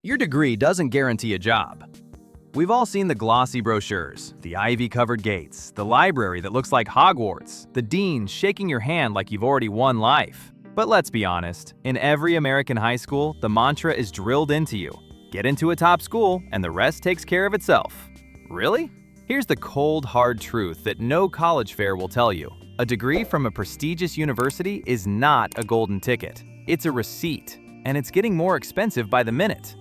Your degree doesn't guarantee a job. We've all seen the glossy brochures, the ivy-covered gates, the library that looks like Hogwarts, the dean shaking your hand like you've already won life. But let's be honest, in every American high school, the mantra is drilled into you. Get into a top school, and the rest takes care of itself. Really? Here's the cold, hard truth that no college fair will tell you. A degree from a prestigious university is not a golden ticket. It's a receipt, and it's getting more expensive by the minute.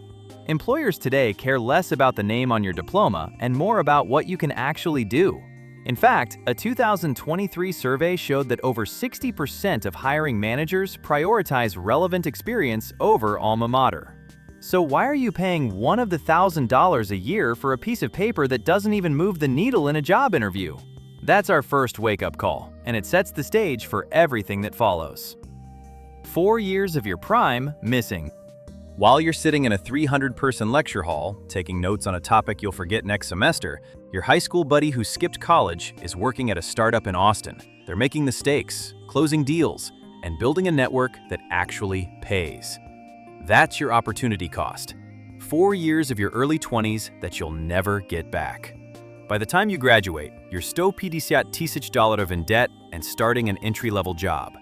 Employers today care less about the name on your diploma and more about what you can actually do. In fact, a 2023 survey showed that over 60% of hiring managers prioritize relevant experience over alma mater. So why are you paying one of the $1,000 a year for a piece of paper that doesn't even move the needle in a job interview? That's our first wake-up call, and it sets the stage for everything that follows. 4 years of your prime missing. While you're sitting in a 300-person lecture hall, taking notes on a topic you'll forget next semester, your high school buddy who skipped college is working at a startup in Austin. They're making the stakes, closing deals, and building a network that actually pays. That's your opportunity cost. 4 years of your early 20s that you'll never get back. By the time you graduate, you're $150,000 in debt and starting an entry-level job.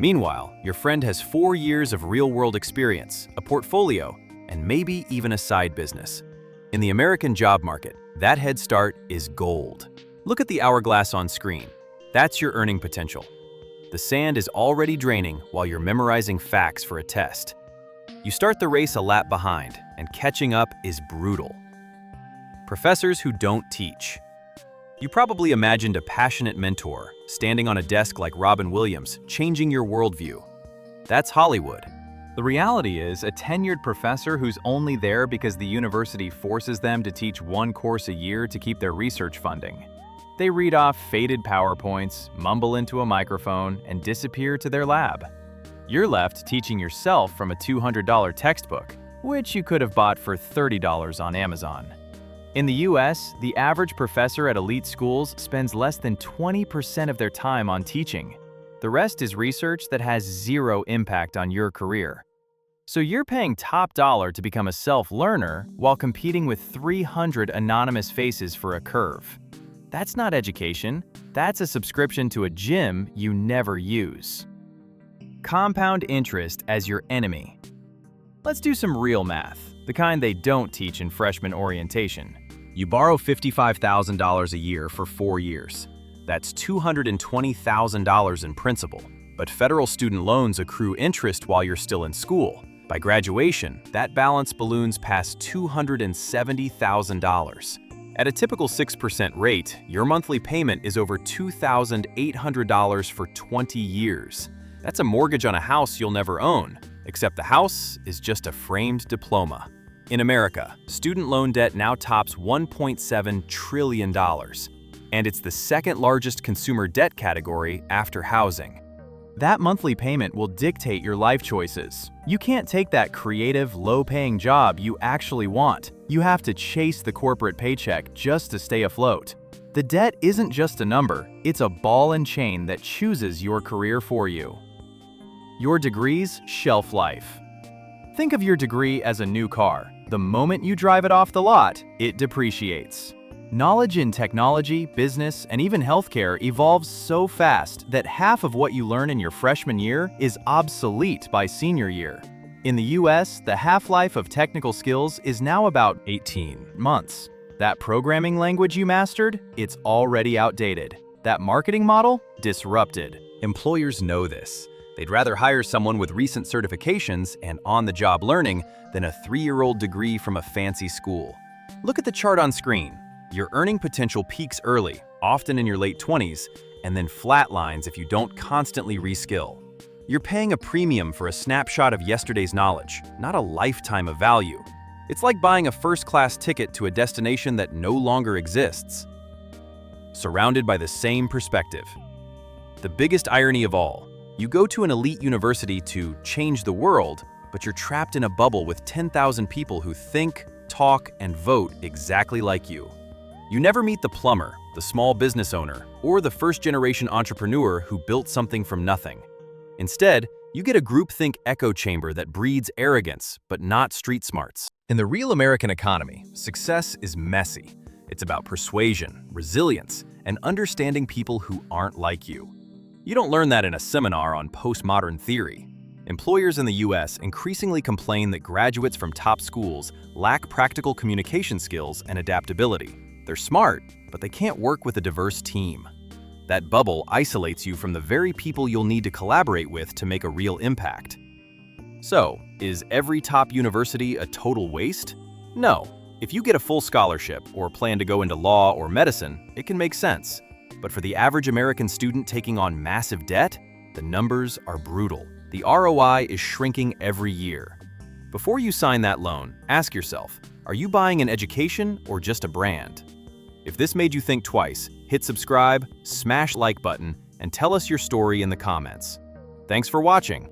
Meanwhile, your friend has 4 years of real-world experience, a portfolio, and maybe even a side business. In the American job market, that head start is gold. Look at the hourglass on screen. That's your earning potential. The sand is already draining while you're memorizing facts for a test. You start the race a lap behind, and catching up is brutal. Professors who don't teach. You probably imagined a passionate mentor, standing on a desk like Robin Williams, changing your worldview. That's Hollywood. The reality is a tenured professor who's only there because the university forces them to teach one course a year to keep their research funding. They read off faded PowerPoints, mumble into a microphone, and disappear to their lab. You're left teaching yourself from a $200 textbook, which you could have bought for $30 on Amazon. In the US, the average professor at elite schools spends less than 20% of their time on teaching. The rest is research that has zero impact on your career. So you're paying top dollar to become a self-learner while competing with 300 anonymous faces for a curve. That's not education. That's a subscription to a gym you never use. Compound interest as your enemy. Let's do some real math, the kind they don't teach in freshman orientation. You borrow $55,000 a year for 4 years. That's $220,000 in principal. But federal student loans accrue interest while you're still in school. By graduation, that balance balloons past $270,000. At a typical 6% rate, your monthly payment is over $2,800 for 20 years. That's a mortgage on a house you'll never own, except the house is just a framed diploma. In America, student loan debt now tops $1.7 trillion, and it's the second largest consumer debt category after housing. That monthly payment will dictate your life choices. You can't take that creative, low-paying job you actually want. You have to chase the corporate paycheck just to stay afloat. The debt isn't just a number, it's a ball and chain that chooses your career for you. Your degree's shelf life. Think of your degree as a new car. The moment you drive it off the lot, it depreciates. Knowledge in technology, business, and even healthcare evolves so fast that half of what you learn in your freshman year is obsolete by senior year. In the US, the half-life of technical skills is now about 18 months. That programming language you mastered, it's already outdated. That marketing model, disrupted. Employers know this. They'd rather hire someone with recent certifications and on-the-job learning than a 3-year-old degree from a fancy school. Look at the chart on screen. Your earning potential peaks early, often in your late 20s, and then flatlines if you don't constantly reskill. You're paying a premium for a snapshot of yesterday's knowledge, not a lifetime of value. It's like buying a first-class ticket to a destination that no longer exists. Surrounded by the same perspective. The biggest irony of all, you go to an elite university to change the world, but you're trapped in a bubble with 10,000 people who think, talk, and vote exactly like you. You never meet the plumber, the small business owner, or the first-generation entrepreneur who built something from nothing. Instead, You get a groupthink echo chamber that breeds arrogance, but not street smarts. In the real American economy, success is messy. It's about persuasion, resilience, and understanding people who aren't like you. You don't learn that in a seminar on postmodern theory. Employers in the US increasingly complain that graduates from top schools lack practical communication skills and adaptability. They're smart, but they can't work with a diverse team. That bubble isolates you from the very people you'll need to collaborate with to make a real impact. So, is every top university a total waste? No. If you get a full scholarship or plan to go into law or medicine, it can make sense. But for the average American student taking on massive debt, the numbers are brutal. The ROI is shrinking every year. Before you sign that loan, ask yourself, are you buying an education or just a brand? If this made you think twice, hit subscribe, smash like button, and tell us your story in the comments. Thanks for watching.